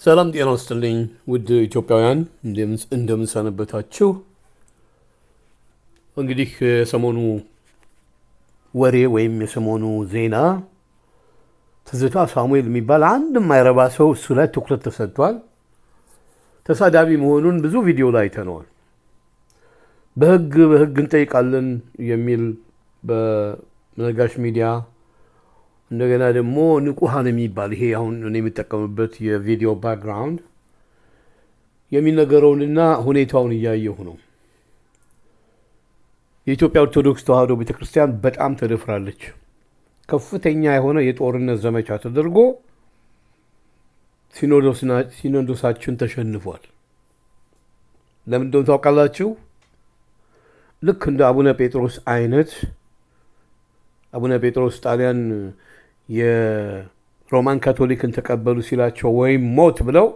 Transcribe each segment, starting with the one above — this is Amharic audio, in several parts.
ሰላም ጤና ይስጥልኝ ውድ ኢትዮጵያውያን እንደምን ሰነበታችሁ። እንግዲህ የሰሞኑ ወሬ ወይም የሰሞኑ ዜና ትዝታ ሳሙኤል የሚባል አንድ የማይረባ ሰው እሱ ላይ ትኩረት ተሰጥቷል። ተሳዳቢ መሆኑን ብዙ ቪዲዮ ላይ አይተነዋል። በህግ እንጠይቃለን የሚል በነጋሽ ሚዲያ እንደገና ደግሞ ንቁሃን የሚባል ይሄ አሁን እኔ የምጠቀምበት የቪዲዮ ባክግራውንድ የሚነገረውንና ሁኔታውን እያየሁ ነው። የኢትዮጵያ ኦርቶዶክስ ተዋሕዶ ቤተክርስቲያን በጣም ተደፍራለች። ከፍተኛ የሆነ የጦርነት ዘመቻ ተደርጎ ሲኖዶሳችን ተሸንፏል። ለምን እንደሆነ ታውቃላችሁ? ልክ እንደ አቡነ ጴጥሮስ አይነት አቡነ ጴጥሮስ ጣሊያን የሮማን ካቶሊክን ተቀበሉ ሲላቸው ወይም ሞት ብለው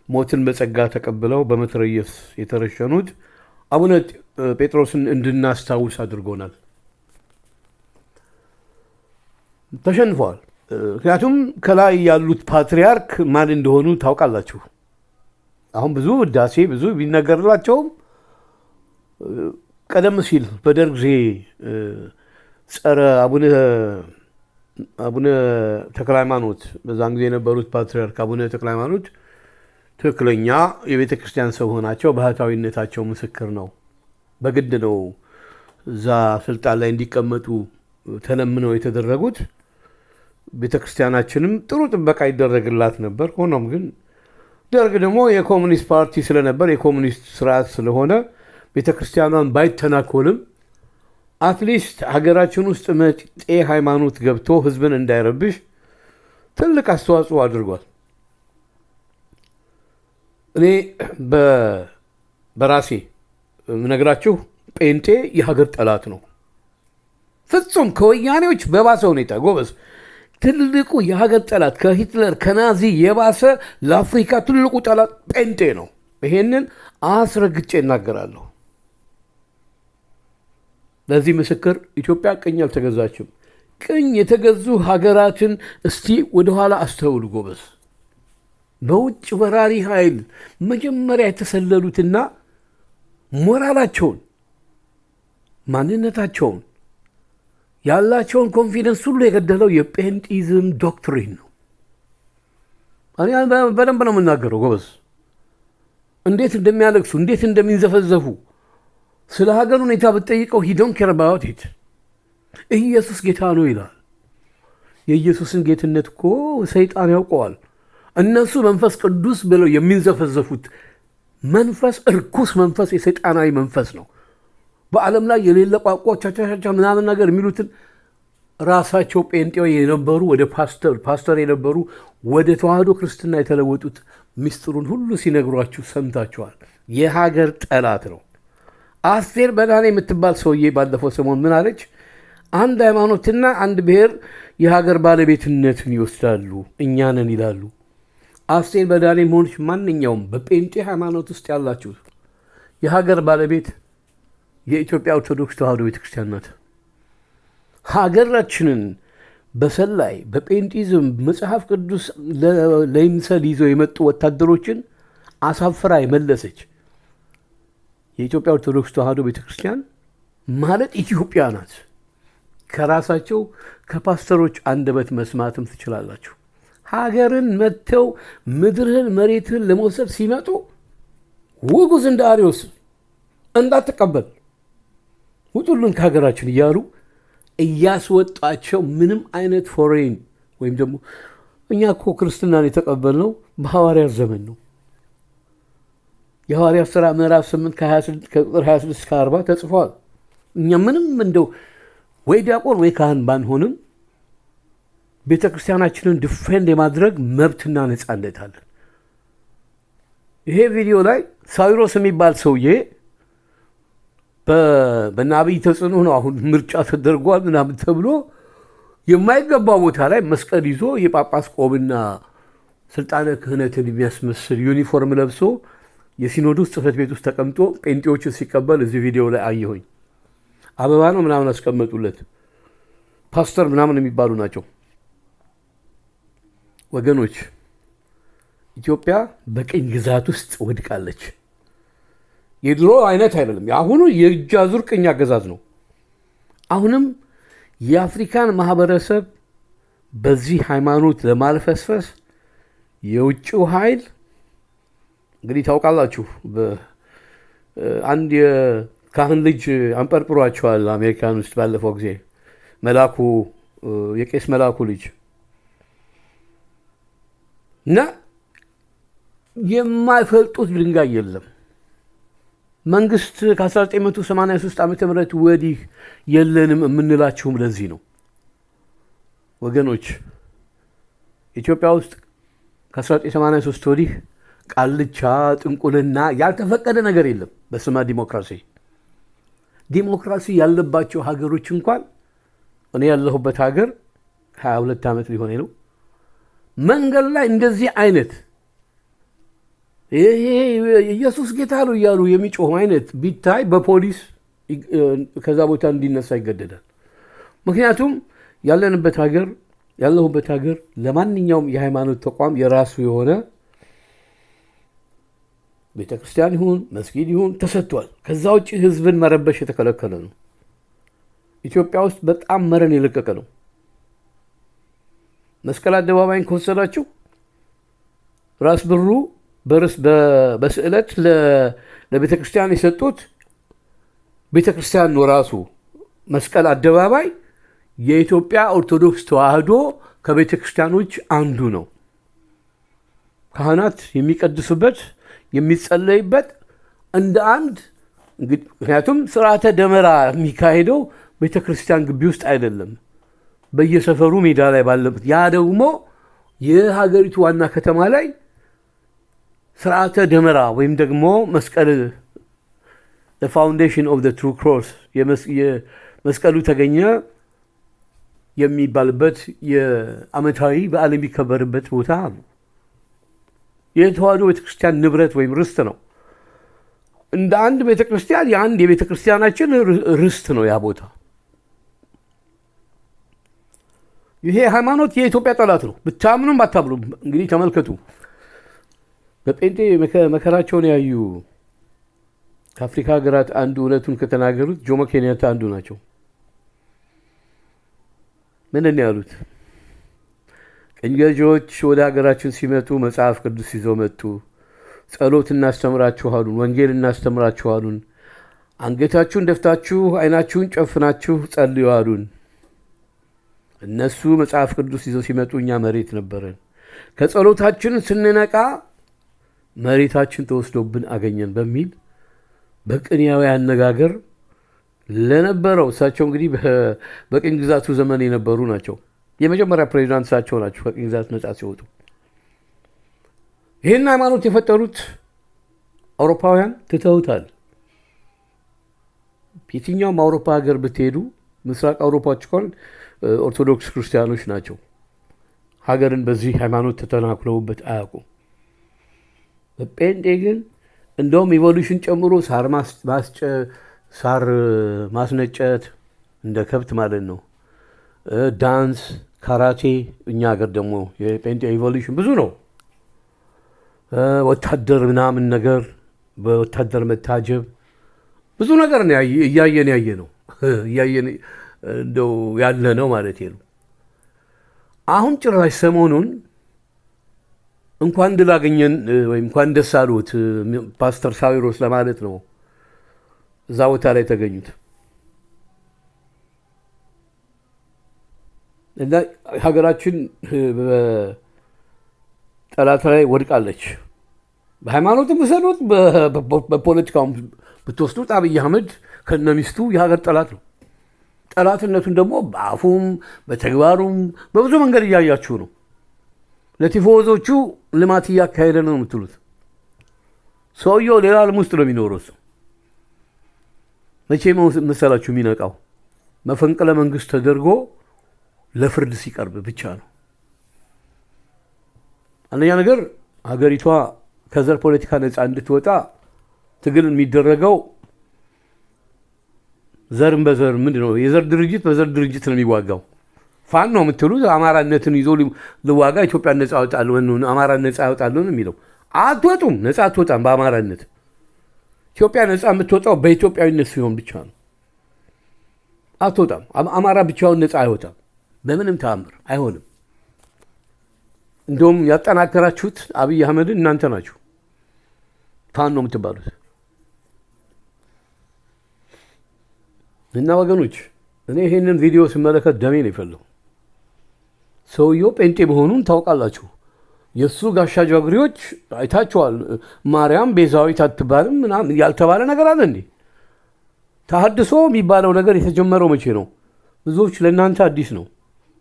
ሞትን በጸጋ ተቀብለው በመትረየስ የተረሸኑት አቡነ ጴጥሮስን እንድናስታውስ አድርጎናል። ተሸንፈዋል። ምክንያቱም ከላይ ያሉት ፓትሪያርክ ማን እንደሆኑ ታውቃላችሁ። አሁን ብዙ ውዳሴ ብዙ ቢነገርላቸውም ቀደም ሲል በደርግ ጊዜ ጸረ አቡነ ተክለ ሃይማኖት በዛን ጊዜ የነበሩት ፓትሪያርክ አቡነ ተክለ ሃይማኖት ትክክለኛ የቤተ ክርስቲያን ሰው ሆናቸው ባህታዊነታቸው ምስክር ነው። በግድ ነው እዛ ስልጣን ላይ እንዲቀመጡ ተለምነው የተደረጉት። ቤተ ክርስቲያናችንም ጥሩ ጥበቃ ይደረግላት ነበር። ሆኖም ግን ደርግ ደግሞ የኮሙኒስት ፓርቲ ስለነበር የኮሙኒስት ስርዓት ስለሆነ ቤተ ክርስቲያኗን ባይተናኮልም አትሊስት ሀገራችን ውስጥ መጤ ሃይማኖት ገብቶ ህዝብን እንዳይረብሽ ትልቅ አስተዋጽኦ አድርጓል። እኔ በራሴ ምነግራችሁ ጴንጤ የሀገር ጠላት ነው። ፍጹም ከወያኔዎች በባሰ ሁኔታ ጎበዝ። ትልቁ የሀገር ጠላት ከሂትለር ከናዚ የባሰ ለአፍሪካ ትልቁ ጠላት ጴንጤ ነው። ይሄንን አስረግጬ እናገራለሁ። ለዚህ ምስክር ኢትዮጵያ ቅኝ አልተገዛችም። ቅኝ የተገዙ ሀገራትን እስቲ ወደኋላ አስተውሉ ጎበዝ። በውጭ ወራሪ ኃይል መጀመሪያ የተሰለሉትና ሞራላቸውን፣ ማንነታቸውን፣ ያላቸውን ኮንፊደንስ ሁሉ የገደለው የጴንጢዝም ዶክትሪን ነው። እኔ በደንብ ነው የምናገረው ጎበዝ። እንዴት እንደሚያለቅሱ እንዴት እንደሚንዘፈዘፉ ስለ ሀገር ሁኔታ ብትጠይቀው ሂዶን ኬርባዎት ሂድ ኢየሱስ ጌታ ነው ይላል። የኢየሱስን ጌትነት እኮ ሰይጣን ያውቀዋል። እነሱ መንፈስ ቅዱስ ብለው የሚንዘፈዘፉት መንፈስ እርኩስ መንፈስ የሰይጣናዊ መንፈስ ነው። በዓለም ላይ የሌለ ቋንቋ ቻቻቻ ምናምን ነገር የሚሉትን ራሳቸው ጴንጤው የነበሩ ወደ ፓስተር የነበሩ ወደ ተዋህዶ ክርስትና የተለወጡት ሚስጥሩን ሁሉ ሲነግሯችሁ ሰምታችኋል። የሀገር ጠላት ነው። አስቴር በዳኔ የምትባል ሰውዬ ባለፈው ሰሞን ምን አለች? አንድ ሃይማኖትና አንድ ብሔር የሀገር ባለቤትነትን ይወስዳሉ፣ እኛንን ይላሉ። አስቴር በዳኔ መሆንሽ ማንኛውም በጴንጤ ሃይማኖት ውስጥ ያላችሁ የሀገር ባለቤት የኢትዮጵያ ኦርቶዶክስ ተዋሕዶ ቤተክርስቲያን ናት። ሀገራችንን በሰላይ በጴንጢዝም መጽሐፍ ቅዱስ ለይምሰል ይዘው የመጡ ወታደሮችን አሳፍራ የመለሰች የኢትዮጵያ ኦርቶዶክስ ተዋሕዶ ቤተክርስቲያን ማለት ኢትዮጵያ ናት። ከራሳቸው ከፓስተሮች አንደበት መስማትም ትችላላችሁ። ሀገርን መጥተው ምድርህን መሬትህን ለመውሰድ ሲመጡ ውጉዝ እንደ አርዮስ እንዳትቀበል ውጡልን ከሀገራችን እያሉ እያስወጣቸው ምንም አይነት ፎሬን ወይም ደግሞ እኛ እኮ ክርስትናን የተቀበልነው በሐዋርያት ዘመን ነው። የሐዋርያት ሥራ ምዕራፍ 8 ከቁጥር 26 እስከ 40 ተጽፏል። እኛ ምንም እንደው ወይ ዲያቆን ወይ ካህን ባንሆንም ቤተ ክርስቲያናችንን ዲፌንድ የማድረግ መብትና ነፃነት አለን። ይሄ ቪዲዮ ላይ ሳዊሮስ የሚባል ሰውዬ በናብይ ተጽዕኖ ነው አሁን ምርጫ ተደርጓል ምናምን ተብሎ የማይገባ ቦታ ላይ መስቀል ይዞ የጳጳስ ቆብና ስልጣነ ክህነትን የሚያስመስል ዩኒፎርም ለብሶ የሲኖዶስ ጽሕፈት ቤት ውስጥ ተቀምጦ ጴንጤዎችን ሲቀበል እዚህ ቪዲዮ ላይ አየሁኝ። አበባ ነው ምናምን አስቀመጡለት። ፓስተር ምናምን የሚባሉ ናቸው። ወገኖች ኢትዮጵያ በቅኝ ግዛት ውስጥ ወድቃለች። የድሮ አይነት አይደለም። የአሁኑ የእጅ አዙር ቅኝ አገዛዝ ነው። አሁንም የአፍሪካን ማህበረሰብ በዚህ ሃይማኖት ለማልፈስፈስ የውጭው ኃይል እንግዲህ ታውቃላችሁ፣ አንድ የካህን ልጅ አንጠርጥሯቸዋል አሜሪካን ውስጥ ባለፈው ጊዜ መላኩ፣ የቄስ መላኩ ልጅ እና የማይፈልጡት ድንጋይ የለም። መንግስት ከ1983 ዓ ም ወዲህ የለንም የምንላችሁም ለዚህ ነው ወገኖች። ኢትዮጵያ ውስጥ ከ1983 ወዲህ ቃልቻ፣ ጥንቁልና ያልተፈቀደ ነገር የለም። በስመ ዲሞክራሲ ያለባቸው ሀገሮች እንኳን እኔ ያለሁበት ሀገር 22 ዓመት ሊሆን ነው። መንገድ ላይ እንደዚህ አይነት ይሄ ኢየሱስ ጌታ ነው እያሉ የሚጮህ አይነት ቢታይ በፖሊስ ከዛ ቦታ እንዲነሳ ይገደዳል። ምክንያቱም ያለሁበት ሀገር ለማንኛውም የሃይማኖት ተቋም የራሱ የሆነ ቤተክርስቲያን ይሁን መስጊድ ይሁን ተሰጥቷል። ከዛ ውጭ ህዝብን መረበሽ የተከለከለ ነው። ኢትዮጵያ ውስጥ በጣም መረን የለቀቀ ነው። መስቀል አደባባይን ከወሰዳችሁ ራስ ብሩ በስዕለት ለቤተክርስቲያን የሰጡት ቤተክርስቲያን ነው። ራሱ መስቀል አደባባይ የኢትዮጵያ ኦርቶዶክስ ተዋህዶ ከቤተክርስቲያኖች አንዱ ነው። ካህናት የሚቀድሱበት የሚጸለይበት እንደ አንድ ምክንያቱም ስርዓተ ደመራ የሚካሄደው ቤተክርስቲያን ግቢ ውስጥ አይደለም፣ በየሰፈሩ ሜዳ ላይ ባለበት። ያ ደግሞ የሀገሪቱ ዋና ከተማ ላይ ስርዓተ ደመራ ወይም ደግሞ መስቀል ፋውንዴሽን ኦፍ ዘ ትሩ ክሮስ የመስቀሉ ተገኘ የሚባልበት የዓመታዊ በዓል የሚከበርበት ቦታ ነው። የተዋህዶ ቤተክርስቲያን ንብረት ወይም ርስት ነው። እንደ አንድ ቤተክርስቲያን የአንድ የቤተክርስቲያናችን ርስት ነው ያ ቦታ። ይሄ ሃይማኖት የኢትዮጵያ ጠላት ነው፣ ብታምኑም ባታምኑም። እንግዲህ ተመልከቱ፣ በጴንጤ መከራቸውን ያዩ ከአፍሪካ ሀገራት አንዱ እውነቱን ከተናገሩት ጆሞ ኬንያታ አንዱ ናቸው። ምንድን ነው ያሉት? ቅኝ ገዢዎች ወደ ሀገራችን ሲመጡ መጽሐፍ ቅዱስ ይዘው መጡ። ጸሎት እናስተምራችኋሉን፣ ወንጌል እናስተምራችኋሉን፣ አንገታችሁን ደፍታችሁ አይናችሁን ጨፍናችሁ ጸልዩ አሉን። እነሱ መጽሐፍ ቅዱስ ይዘው ሲመጡ እኛ መሬት ነበረን። ከጸሎታችን ስንነቃ መሬታችን ተወስዶብን አገኘን በሚል በቅኔያዊ አነጋገር ለነበረው እሳቸው እንግዲህ በቅኝ ግዛቱ ዘመን የነበሩ ናቸው። የመጀመሪያ ፕሬዚዳንት እሳቸው ናቸው ከቅኝ ግዛት ነጻ ሲወጡ። ይህን ሃይማኖት የፈጠሩት አውሮፓውያን ትተውታል። የትኛውም አውሮፓ ሀገር ብትሄዱ ምስራቅ አውሮፓዎች እንኳን ኦርቶዶክስ ክርስቲያኖች ናቸው። ሀገርን በዚህ ሃይማኖት ተተናክለውበት አያውቁም። በጴንጤ ግን እንደውም ኢቮሉሽን ጨምሮ ሳር ማስነጨት እንደ ከብት ማለት ነው፣ ዳንስ፣ ካራቴ። እኛ ሀገር ደግሞ የጴንጤ ኢቮሉሽን ብዙ ነው። ወታደር ምናምን ነገር፣ በወታደር መታጀብ ብዙ ነገር ነው እያየን እንደው ያለ ነው ማለት ነው። አሁን ጭራሽ ሰሞኑን እንኳን ድል አገኘን ወይም እንኳን ደስ አሉት ፓስተር ሳዊሮስ ለማለት ነው እዛ ቦታ ላይ ተገኙት እና ሀገራችን በጠላት ላይ ወድቃለች። በሃይማኖትም ብትሰዱት በፖለቲካውም ብትወስዱት አብይ አህመድ ከነሚስቱ የሀገር ጠላት ነው። ጠላትነቱን ደግሞ በአፉም በተግባሩም በብዙ መንገድ እያያችሁ ነው። ለቲፎዞቹ ልማት እያካሄደ ነው የምትሉት ሰውየው ሌላ ዓለም ውስጥ ነው የሚኖረው። እሱ መቼ መሰላችሁ የሚነቃው? መፈንቅለ መንግስት ተደርጎ ለፍርድ ሲቀርብ ብቻ ነው። አንደኛ ነገር ሀገሪቷ ከዘር ፖለቲካ ነፃ እንድትወጣ ትግል የሚደረገው ዘርን በዘር ምንድን ነው? የዘር ድርጅት በዘር ድርጅት ነው የሚዋጋው። ፋኖ የምትሉት አማራነትን ይዞ ልዋጋ ኢትዮጵያ ነጻ ያወጣለሁ አማራ ነጻ ያወጣለሁ ነው የሚለው። አትወጡም፣ ነጻ አትወጣም። በአማራነት ኢትዮጵያ ነጻ የምትወጣው በኢትዮጵያዊነት ሲሆን ብቻ ነው። አትወጣም። አማራ ብቻውን ነጻ አይወጣም፣ በምንም ተአምር አይሆንም። እንደውም ያጠናከራችሁት አብይ አህመድን እናንተ ናችሁ፣ ፋኖ የምትባሉት እና ወገኖች። እኔ ይሄንን ቪዲዮ ስመለከት ደሜ ነው የፈለው። ሰውየው ጴንጤ መሆኑን ታውቃላችሁ። የእሱ ጋሻ ጃግሬዎች አይታችኋል። ማርያም ቤዛዊት አትባልም ምናምን ያልተባለ ነገር አለ እንዴ? ተሐድሶ የሚባለው ነገር የተጀመረው መቼ ነው? ብዙዎች ለእናንተ አዲስ ነው።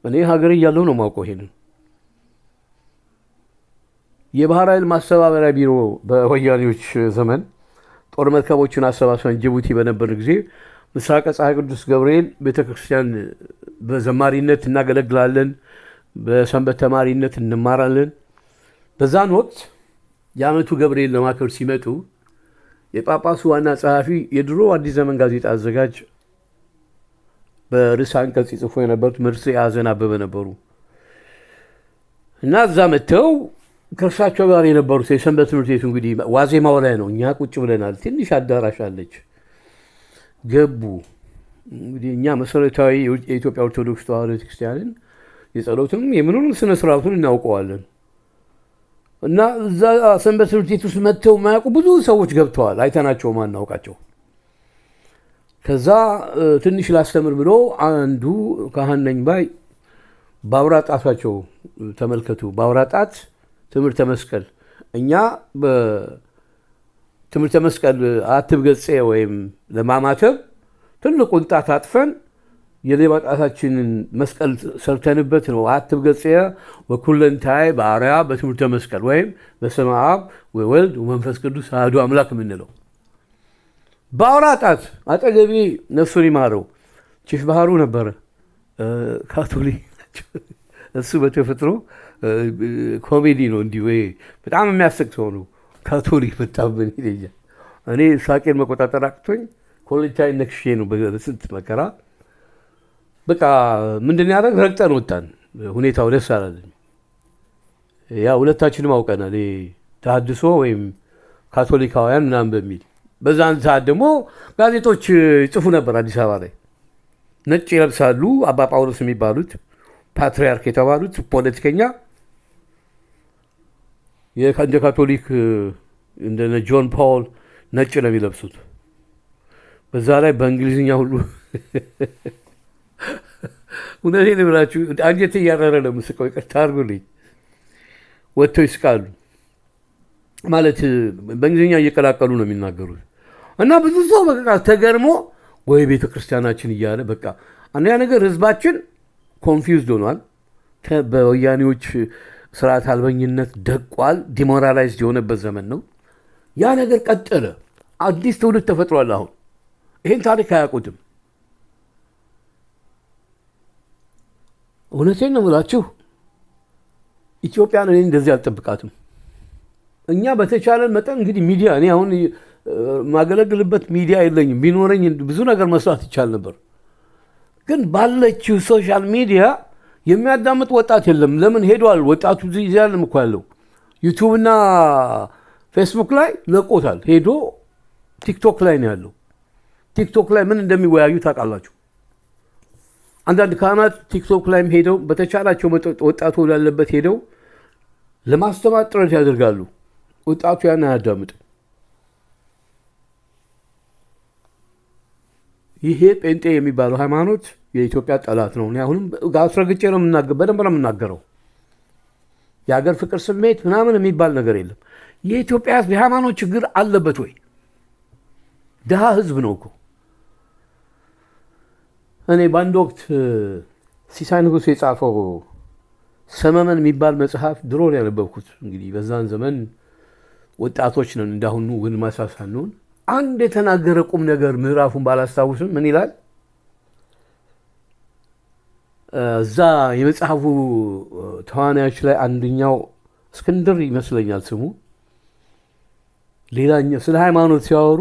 እኔ ሀገር እያለሁ ነው ማውቀው። ይሄንን የባህር ኃይል ማስተባበሪያ ቢሮ በወያኔዎች ዘመን ጦር መርከቦችን አሰባስበን ጅቡቲ በነበር ጊዜ ምስራቀ ፀሐይ ቅዱስ ገብርኤል ቤተክርስቲያን በዘማሪነት እናገለግላለን፣ በሰንበት ተማሪነት እንማራለን። በዛን ወቅት የዓመቱ ገብርኤል ለማክበር ሲመጡ የጳጳሱ ዋና ጸሐፊ የድሮ አዲስ ዘመን ጋዜጣ አዘጋጅ በርዕሰ አንቀጽ ይጽፉ የነበሩት መርሴ ሐዘን አበበ ነበሩ እና እዛ መጥተው ከእርሳቸው ጋር የነበሩት የሰንበት ትምህርት ቤቱ እንግዲህ ዋዜማው ላይ ነው። እኛ ቁጭ ብለናል። ትንሽ አዳራሽ አለች። ገቡ። እንግዲህ እኛ መሰረታዊ የኢትዮጵያ ኦርቶዶክስ ተዋሕዶ ቤተክርስቲያንን የጸሎትም የምኑንም ስነ ስርዓቱን እናውቀዋለን እና እዛ ሰንበት ትምህርት ቤት ውስጥ መጥተው የማያውቁ ብዙ ሰዎች ገብተዋል። አይተናቸው ማናውቃቸው። ከዛ ትንሽ ላስተምር ብሎ አንዱ ካህን ነኝ ባይ በአውራ ጣታቸው ተመልከቱ፣ በአውራ ጣት ትምህርተ መስቀል። እኛ በትምህርተ መስቀል አትብ ገጼ ወይም ለማማተብ ትልቁን ጣት አጥፈን የሌባ ጣታችንን መስቀል ሰርተንበት ነው አትብ ገጼ ወኩለንታይ በአርያ በትምህርተ መስቀል ወይም በስመ አብ ወወልድ ወመንፈስ ቅዱስ አሐዱ አምላክ የምንለው። በአውራ ጣት አጠገቤ ነፍሱን ይማረው ቺፍ ባህሩ ነበረ፣ ካቶሊክ። እሱ በተፈጥሮ ኮሜዲ ነው፣ እንዲሁ በጣም የሚያስቅ ሰው ነው። ካቶሊክ መጣብን ይለኛል። እኔ ሳቄን መቆጣጠር አቅቶኝ ኮሌጅታይ ነክሼ ነው በስንት መከራ። በቃ ምንድን ያደረግ ረግጠን ወጣን። ሁኔታው ደስ አላለኝ። ያ ሁለታችንም አውቀናል፣ ተሐድሶ ወይም ካቶሊካውያን ምናምን በሚል። በዛን ሰዓት ደግሞ ጋዜጦች ይጽፉ ነበር አዲስ አበባ ላይ። ነጭ ይለብሳሉ። አባ ጳውሎስ የሚባሉት ፓትሪያርክ የተባሉት ፖለቲከኛ እንደ ካቶሊክ እንደ ጆን ፖል ነጭ ነው የሚለብሱት። በዛ ላይ በእንግሊዝኛ ሁሉ እውነቴን ብላችሁ አንጀቴ እያረረ ነው የምስቀው። ይቅርታ አድርጉልኝ። ወጥተው ይስቃሉ ማለት በእንግሊዝኛ እየቀላቀሉ ነው የሚናገሩት። እና ብዙ ሰው በቃ ተገርሞ ወይ ቤተ ክርስቲያናችን እያለ በቃ አንደኛ ነገር ህዝባችን ኮንፊውዝድ ሆኗል። በወያኔዎች ስርዓት አልበኝነት ደቋል። ዲሞራላይዝድ የሆነበት ዘመን ነው። ያ ነገር ቀጠለ። አዲስ ትውልድ ተፈጥሯል። አሁን ይህን ታሪክ አያውቁትም። እውነቴን ነው የምላችሁ። ኢትዮጵያን እኔ እንደዚህ አልጠብቃትም። እኛ በተቻለን መጠን እንግዲህ ሚዲያ እኔ አሁን ማገለግልበት ሚዲያ የለኝም። ቢኖረኝ ብዙ ነገር መስራት ይቻል ነበር። ግን ባለችው ሶሻል ሚዲያ የሚያዳምጥ ወጣት የለም። ለምን ሄዷል? ወጣቱ እዚህ ያለም እኮ ያለው ዩቲዩብ እና ፌስቡክ ላይ ለቆታል። ሄዶ ቲክቶክ ላይ ነው ያለው። ቲክቶክ ላይ ምን እንደሚወያዩ ታውቃላችሁ? አንዳንድ ካህናት ቲክቶክ ላይም ሄደው በተቻላቸው ወጣቱ ላለበት ሄደው ለማስተማር ጥረት ያደርጋሉ። ወጣቱ ያን አያዳምጥም። ይሄ ጴንጤ የሚባለው ሃይማኖት የኢትዮጵያ ጠላት ነው። አሁንም አስረግጬ ነው በደንብ ነው የምናገረው። የሀገር ፍቅር ስሜት ምናምን የሚባል ነገር የለም። የኢትዮጵያ ሕዝብ የሃይማኖት ችግር አለበት ወይ? ድሃ ሕዝብ ነው እኮ። እኔ በአንድ ወቅት ሲሳይ ንጉሥ የጻፈው ሰመመን የሚባል መጽሐፍ ድሮ ነው ያነበብኩት። እንግዲህ በዛን ዘመን ወጣቶች ነን፣ እንዳሁኑ ግን ማሳሳኑን አንድ የተናገረ ቁም ነገር ምዕራፉን ባላስታውስም ምን ይላል? እዛ የመጽሐፉ ተዋናዮች ላይ አንደኛው እስክንድር ይመስለኛል ስሙ፣ ሌላኛው ስለ ሃይማኖት ሲያወሩ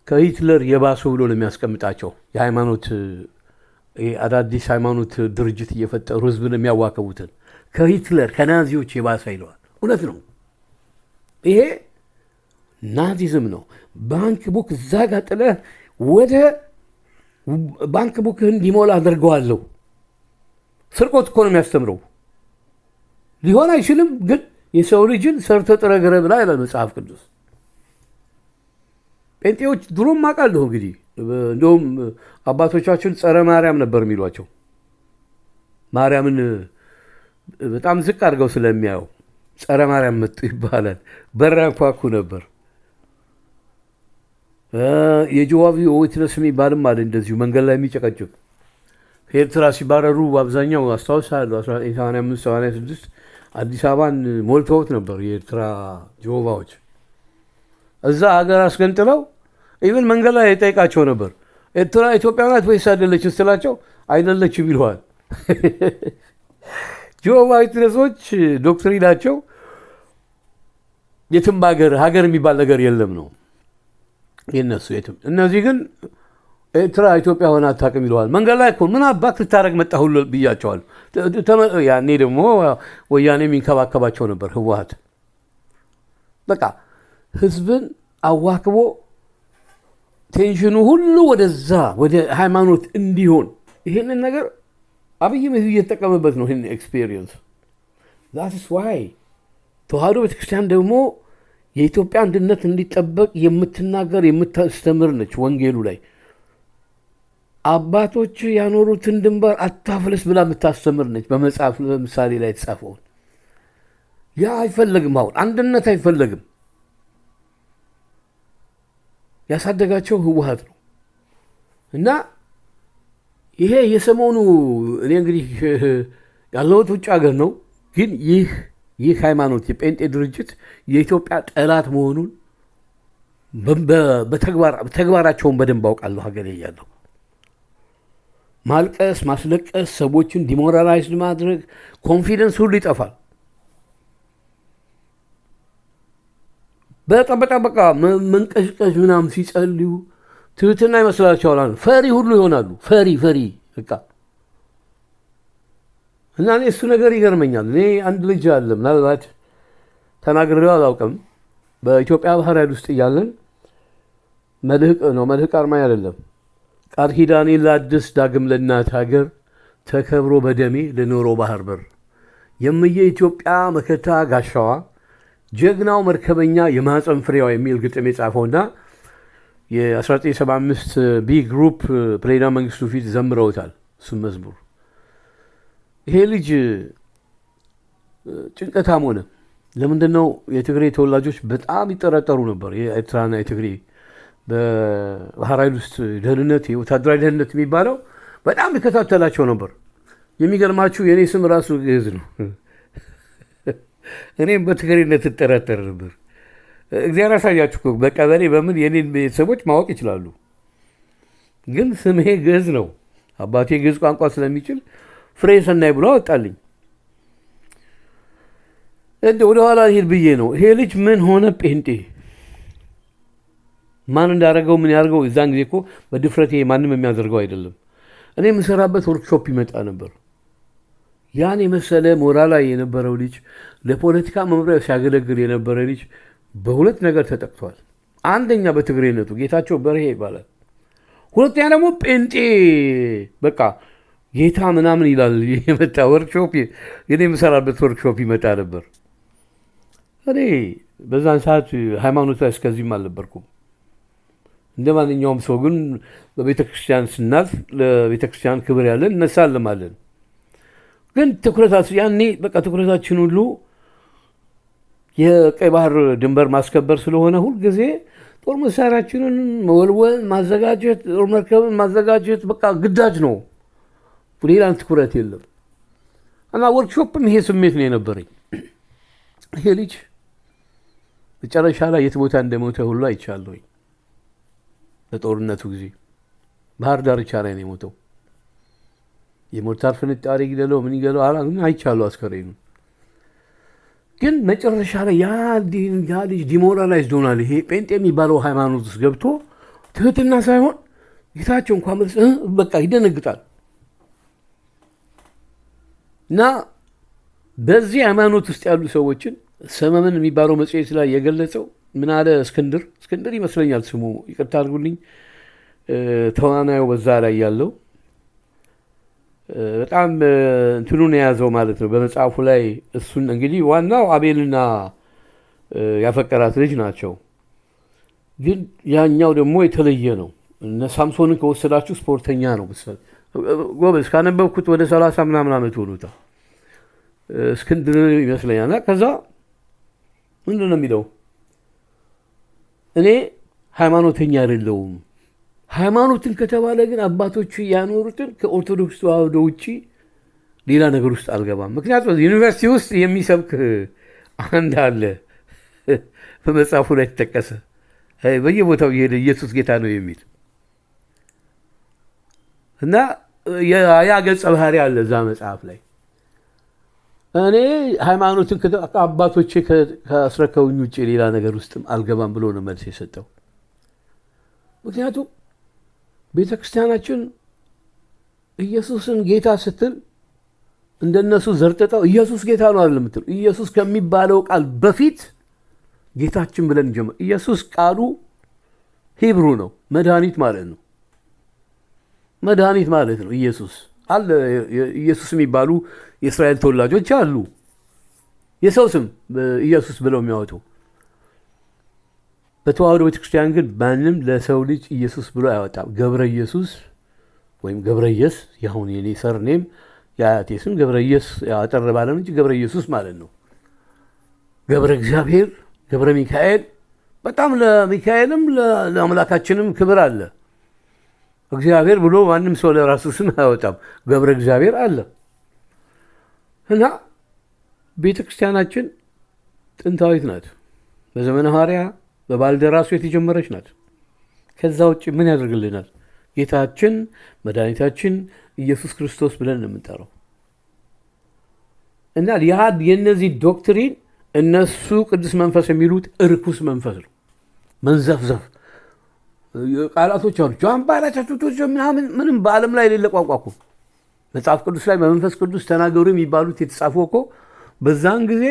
ከሂትለር የባሱ ብሎ ነው የሚያስቀምጣቸው። የሃይማኖት አዳዲስ ሃይማኖት ድርጅት እየፈጠሩ ህዝብን የሚያዋከቡትን ከሂትለር ከናዚዎች የባሰ ይለዋል። እውነት ነው። ይሄ ናዚዝም ነው። ባንክ ቡክ እዛ ጋር ጥለህ ወደ ባንክ ቡክህን እንዲሞላ አድርገዋለሁ። ስርቆት እኮ ነው የሚያስተምረው። ሊሆን አይችልም፣ ግን የሰው ልጅን ሰርተ ጥረግረ ብላ ይላል መጽሐፍ ቅዱስ። ጴንጤዎች ድሮም አውቃለሁ እንግዲህ እንደውም አባቶቻችን ጸረ ማርያም ነበር የሚሏቸው። ማርያምን በጣም ዝቅ አድርገው ስለሚያየው ጸረ ማርያም መጡ ይባላል። በር ያንኳኩ ነበር። የጆቫ ዊትነስ የሚባልም አለ እንደዚሁ መንገድ ላይ የሚጨቀጭቅ ከኤርትራ ሲባረሩ በአብዛኛው አስታውሳለሁ 1985-86 አዲስ አበባን ሞልተውት ነበር የኤርትራ ጆቫዎች። እዛ ሀገር አስገንጥለው ኢቨን መንገድ ላይ የጠይቃቸው ነበር ኤርትራ ኢትዮጵያ ናት ወይስ አይደለችም ስትላቸው አይደለችም ይለዋል። ጆቫ ዊትነሶች ዶክትሪናቸው የትም ሀገር የሚባል ነገር የለም ነው የነሱ የትም። እነዚህ ግን ኤርትራ ኢትዮጵያ ሆነ አታውቅም ይለዋል። መንገድ ላይ እኮ ምን አባት ልታደርግ መጣ ሁሉ ብያቸዋል። ያኔ ደግሞ ወያኔ የሚንከባከባቸው ነበር ህወሓት። በቃ ህዝብን አዋክቦ ቴንሽኑ ሁሉ ወደዛ ወደ ሃይማኖት እንዲሆን ይህንን ነገር አብይም እየተጠቀመበት ነው። ይህን ኤክስፔሪየንስ ዛትስ ዋይ ተዋህዶ ቤተክርስቲያን ደግሞ የኢትዮጵያ አንድነት እንዲጠበቅ የምትናገር የምታስተምር ነች። ወንጌሉ ላይ አባቶች ያኖሩትን ድንበር አታፍልስ ብላ የምታስተምር ነች። በመጽሐፍ ለምሳሌ ላይ የተጻፈውን ያ አይፈለግም። አሁን አንድነት አይፈለግም። ያሳደጋቸው ህወሓት ነው እና ይሄ የሰሞኑ እኔ እንግዲህ ያለሁት ውጭ ሀገር ነው፣ ግን ይህ ሃይማኖት የጴንጤ ድርጅት የኢትዮጵያ ጠላት መሆኑን በተግባራቸውን በደንብ አውቃለሁ። ሀገር እያለሁ ማልቀስ፣ ማስለቀስ፣ ሰዎችን ዲሞራላይዝድ ማድረግ፣ ኮንፊደንስ ሁሉ ይጠፋል። በጣም በቃ መንቀሽቀሽ ምናምን ሲጸልዩ ትህትና ይመስላቸዋል። ፈሪ ሁሉ ይሆናሉ። ፈሪ በቃ እና እኔ እሱ ነገር ይገርመኛል። እኔ አንድ ልጅ አለ ምናልባት ተናግሬው አላውቅም። በኢትዮጵያ ባህር ኃይል ውስጥ እያለን መልህቅ አርማይ አይደለም ቃል ኪዳኔ ላድስ ዳግም ለእናት ሀገር ተከብሮ በደሜ ለኖሮ ባህር በር የምየ ኢትዮጵያ መከታ ጋሻዋ ጀግናው መርከበኛ የማህፀን ፍሬዋ የሚል ግጥም የጻፈውና የ1975 ቢ ግሩፕ ፕሬዝዳንት መንግስቱ ፊት ዘምረውታል። እሱም መዝሙር ይሄ ልጅ ጭንቀታም ሆነ። ለምንድን ነው የትግሬ ተወላጆች በጣም ይጠረጠሩ ነበር። የኤርትራና የትግሬ በባህር ኃይል ውስጥ ደህንነት የወታደራዊ ደህንነት የሚባለው በጣም ይከታተላቸው ነበር። የሚገርማችሁ የእኔ ስም ራሱ ግዕዝ ነው። እኔም በትግሬነት እጠራጠር ነበር። እግዚአብሔር ያሳያችሁ እኮ በቀበሌ በምን የኔን ቤተሰቦች ማወቅ ይችላሉ። ግን ስሜ ግዕዝ ነው። አባቴ ግዕዝ ቋንቋ ስለሚችል ፍሬ ሰናይ ብሎ አወጣልኝ። ወደኋላ ሄድ ብዬ ነው። ይሄ ልጅ ምን ሆነ? ጴንጤ ማን እንዳደረገው ምን ያደርገው? እዛን ጊዜ እኮ በድፍረቴ ማንም የሚያደርገው አይደለም። እኔ የምሰራበት ወርክሾፕ ይመጣ ነበር። ያን የመሰለ ሞራል ላይ የነበረው ልጅ ለፖለቲካ መምሪያ ሲያገለግል የነበረ ልጅ በሁለት ነገር ተጠቅቷል። አንደኛ በትግሬነቱ ጌታቸው በርሄ ይባላል። ሁለተኛ ደግሞ ጴንጤ በቃ ጌታ ምናምን ይላል። የመጣ ወርክሾፕ የኔ የምሰራበት ወርክሾፕ ይመጣ ነበር። እኔ በዛን ሰዓት ሃይማኖት ላይ እስከዚህም አልነበርኩም። እንደ ማንኛውም ሰው ግን በቤተክርስቲያን ስናልፍ ለቤተክርስቲያን ክብር ያለን እነሳለማለን። ግን ያኔ በቃ ትኩረታችን ሁሉ የቀይ ባህር ድንበር ማስከበር ስለሆነ ሁልጊዜ ጦር መሳሪያችንን መወልወል፣ ማዘጋጀት፣ ጦር መርከብን ማዘጋጀት በቃ ግዳጅ ነው። ሌላን ትኩረት የለም። እና ወርክሾፕም ይሄ ስሜት ነው የነበረኝ። ይሄ ልጅ መጨረሻ ላይ የት ቦታ እንደሞተ ሁሉ አይቻለሁኝ። በጦርነቱ ጊዜ ባህር ዳርቻ ላይ ነው የሞተው። የሞርታር ፍንጣሪ ይገለው ምን ይገለው አይቻለሁ አስከሬኑ። ግን መጨረሻ ላይ ያ ልጅ ዲሞራላይዝድ ሆናል። ይሄ ጴንጤ የሚባለው ሃይማኖት ውስጥ ገብቶ ትህትና ሳይሆን ጌታቸው እንኳን በቃ ይደነግጣል። እና በዚህ ሃይማኖት ውስጥ ያሉ ሰዎችን ሰመመን የሚባለው መጽሔት ላይ የገለጸው ምን አለ እስክንድር ይመስለኛል ስሙ፣ ይቅርታ አድርጉልኝ፣ ተዋናዩ በዛ ላይ ያለው በጣም እንትኑን የያዘው ማለት ነው በመጽሐፉ ላይ። እሱን እንግዲህ ዋናው አቤልና ያፈቀራት ልጅ ናቸው፣ ግን ያኛው ደግሞ የተለየ ነው። እነ ሳምሶንን ከወሰዳችሁ ስፖርተኛ ነው መሰለኝ ጎበዝ፣ ካነበብኩት ወደ 30 ምናምን ዓመት ሆኖታል። እስክንድር ይመስለኛል። እና ከዛ ምንድን ነው የሚለው? እኔ ሃይማኖተኛ አይደለሁም። ሃይማኖትን ከተባለ ግን አባቶች ያኖሩትን ከኦርቶዶክስ ተዋህዶ ውጭ ሌላ ነገር ውስጥ አልገባም። ምክንያቱም ዩኒቨርሲቲ ውስጥ የሚሰብክ አንድ አለ፣ በመጽሐፉ ላይ ተጠቀሰ፣ በየቦታው የሄደ ኢየሱስ ጌታ ነው የሚል እና ያ ገጸ ባህሪ አለ እዛ መጽሐፍ ላይ። እኔ ሃይማኖትን አባቶቼ ካስረከቡኝ ውጭ ሌላ ነገር ውስጥም አልገባም ብሎ ነው መልስ የሰጠው። ምክንያቱም ቤተ ክርስቲያናችን ኢየሱስን ጌታ ስትል እንደነሱ ዘርጥጠው ኢየሱስ ጌታ ነው አይደለም የምትለው። ኢየሱስ ከሚባለው ቃል በፊት ጌታችን ብለን ጀመር። ኢየሱስ ቃሉ ሂብሩ ነው፣ መድኃኒት ማለት ነው። መድኃኒት ማለት ነው ኢየሱስ አለ። ኢየሱስ የሚባሉ የእስራኤል ተወላጆች አሉ፣ የሰው ስም ኢየሱስ ብለው የሚያወጡ። በተዋህዶ ቤተክርስቲያን ግን ማንም ለሰው ልጅ ኢየሱስ ብሎ አያወጣም። ገብረ ኢየሱስ ወይም ገብረየስ፣ ያሁን የኔ ሰርኔም የአያቴ ስም ገብረየስ አጠር ባለ እንጂ ገብረ ኢየሱስ ማለት ነው። ገብረ እግዚአብሔር፣ ገብረ ሚካኤል፣ በጣም ለሚካኤልም ለአምላካችንም ክብር አለ። እግዚአብሔር ብሎ ማንም ሰው ለራሱ ስም አያወጣም። ገብረ እግዚአብሔር አለ እና ቤተ ክርስቲያናችን ጥንታዊት ናት። በዘመነ ሐዋርያ በባልደራሱ የተጀመረች ናት። ከዛ ውጭ ምን ያደርግልናል? ጌታችን መድኃኒታችን ኢየሱስ ክርስቶስ ብለን ነው የምንጠራው። እና የእነዚህ ዶክትሪን እነሱ ቅዱስ መንፈስ የሚሉት እርኩስ መንፈስ ነው። መንዘፍዘፍ ቃላቶች አሉ። ጃምባላቻቶች ምንም በዓለም ላይ የሌለ ቋንቋ እኮ መጽሐፍ ቅዱስ ላይ በመንፈስ ቅዱስ ተናገሩ የሚባሉት የተጻፉ እኮ በዛን ጊዜ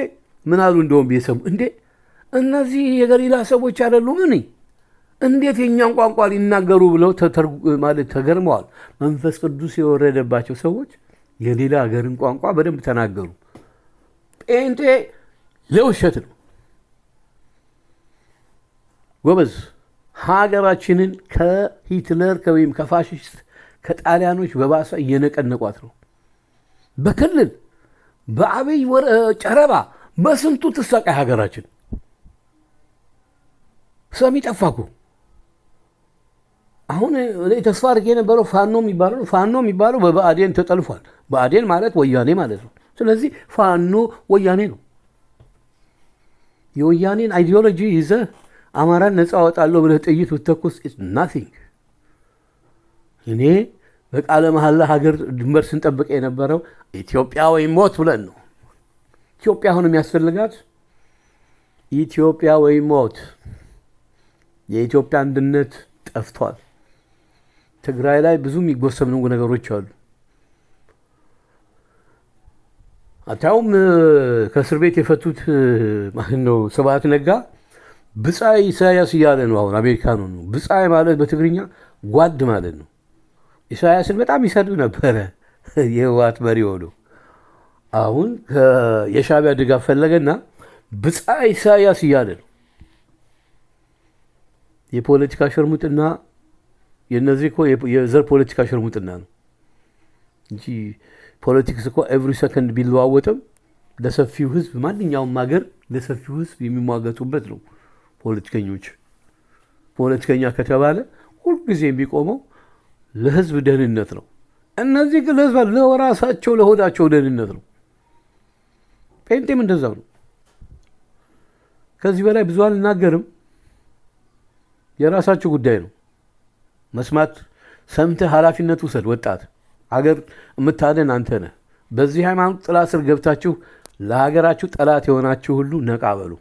ምን አሉ? እንደውም የሰሙ እንዴ እነዚህ የገሊላ ሰዎች አይደሉም? እንዴት የእኛን ቋንቋ ሊናገሩ ብለው ማለት ተገርመዋል። መንፈስ ቅዱስ የወረደባቸው ሰዎች የሌላ ሀገርን ቋንቋ በደንብ ተናገሩ። ጴንጤ ለውሸት ነው ጎበዝ። ሀገራችንን ከሂትለር ወይም ከፋሽስት ከጣሊያኖች በባሰ እየነቀነቋት ነው። በክልል በአብይ ጨረባ በስንቱ ትሳቃይ ሀገራችን። ሰሚ ጠፋኩ። አሁን እኔ ተስፋ አድርጌ የነበረው ፋኖ የሚባለው በብአዴን ተጠልፏል። ብአዴን ማለት ወያኔ ማለት ነው። ስለዚህ ፋኖ ወያኔ ነው። የወያኔን አይዲዮሎጂ ይዘህ አማራን ነፃ አወጣለሁ ብለህ ጥይት ብትተኩስ ናቲንግ። እኔ በቃለ መሐላ ሀገር ድንበር ስንጠብቅ የነበረው ኢትዮጵያ ወይም ሞት ብለን ነው። ኢትዮጵያ አሁን የሚያስፈልጋት ኢትዮጵያ ወይም ሞት። የኢትዮጵያ አንድነት ጠፍቷል። ትግራይ ላይ ብዙ የሚጎሰሙ ነገሮች አሉ። አታውም ከእስር ቤት የፈቱት ማለት ነው ስብሐት ነጋ ብጻይ ኢሳያስ እያለ ነው። አሁን አሜሪካኑ ነው። ብጻይ ማለት በትግርኛ ጓድ ማለት ነው። ኢሳያስን በጣም ይሰድብ ነበረ የህወሓት መሪ ሆኖ። አሁን የሻዕቢያ ድጋፍ ፈለገና ብጻይ ኢሳያስ እያለ ነው። የፖለቲካ ሸርሙጥና የነዚህ እኮ የዘር ፖለቲካ ሸርሙጥና ነው እንጂ ፖለቲክስ እኮ ኤቭሪ ሰከንድ ቢለዋወጥም ለሰፊው ህዝብ ማንኛውም ሀገር ለሰፊው ህዝብ የሚሟገቱበት ነው። ፖለቲከኛ ከተባለ ሁልጊዜ የሚቆመው ለህዝብ ደህንነት ነው። እነዚህ ግን ለህዝብ ለራሳቸው ለሆዳቸው ደህንነት ነው። ጴንጤም እንደዛው ነው። ከዚህ በላይ ብዙ አልናገርም። የራሳቸው ጉዳይ ነው። መስማት ሰምተህ ኃላፊነት ውሰድ። ወጣት ሀገር የምታደን አንተ ነህ። በዚህ ሃይማኖት ጥላ ስር ገብታችሁ ለሀገራችሁ ጠላት የሆናችሁ ሁሉ ነቃ በሉ።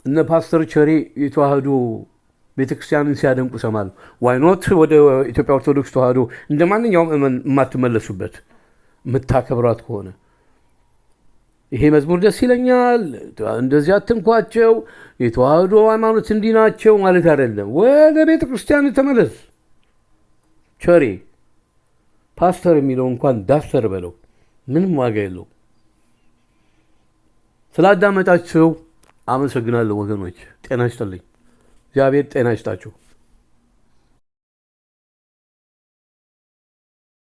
እነ ፓስተር ቸሬ የተዋህዶ ቤተክርስቲያንን ሲያደንቁ ሰማሉ። ዋይኖት ወደ ኢትዮጵያ ኦርቶዶክስ ተዋህዶ እንደ ማንኛውም የማትመለሱበት የምታከብሯት ከሆነ ይሄ መዝሙር ደስ ይለኛል፣ እንደዚህ አትንኳቸው፣ የተዋህዶ ሃይማኖት እንዲህ ናቸው ማለት አይደለም። ወደ ቤተ ክርስቲያን ተመለስ። ቸሬ ፓስተር የሚለው እንኳን ዳስተር በለው፣ ምንም ዋጋ የለው። ስላዳመጣችሁ አመሰግናለሁ ወገኖች። ጤና ይስጥልኝ። እግዚአብሔር ጤና ይስጣችሁ።